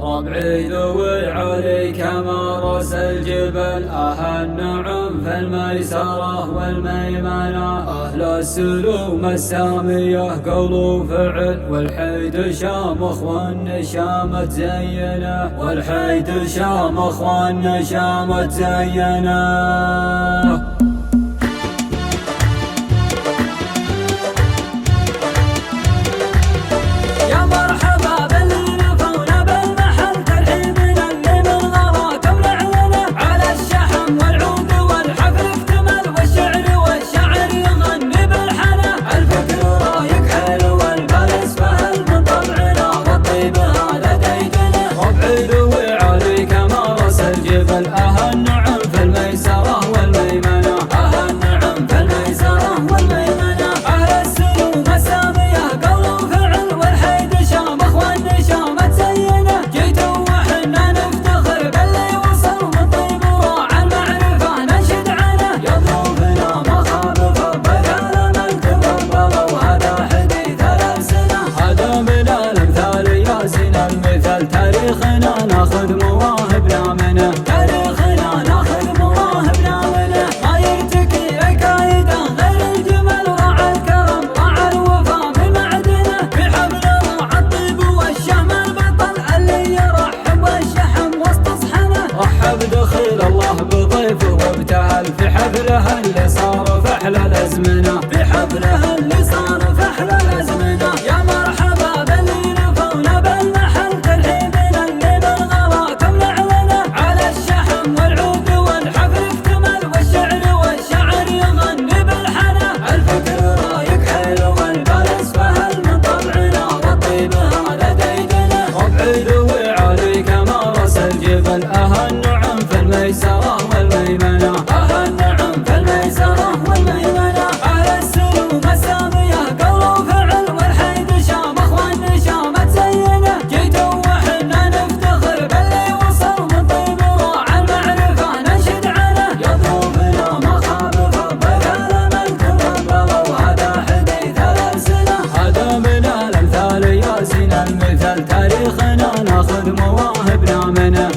ربعي ذو العلي كما رأس الجبل، النعم في الميسرة والميمنة، أهل السلوم السامية قول وفعل، والحيد شامخ والنشامة زينه، والحيد شامخ والنشامة زينه. تاريخنا ناخذ مواهبنا منه، تاريخنا ناخذ مواهبنا منه، ما يرتكي عقايده غير الجمل، راعى الكرم راعى الوفا بمعدنه، بحبل راعى الطيب والشهم البطل اللي يرحب والشحم وسط صحنه، رحب دخيل الله بضيفه وابتهل في حفله اللي صار في احلى الازمنه، في حفله اللي صار في احلى الازمنه. يا مرحبا باللي نفونا بالمحل النعم في الميسرة والميمنة، النعم في الميسرة والميمنة، على السلوم السامية قول وفعل، والحيد شامخ والنشامة زينه، جيت وحنا نفتخر باللي وصل من طيب راعى المعرفة ننشد عنه، يطلبنا مخابر بقال من تقبل، وهذا حديث الألسنة، هذا من الأمثال ياسين المثل، تاريخنا ناخذ مواهبنا منه.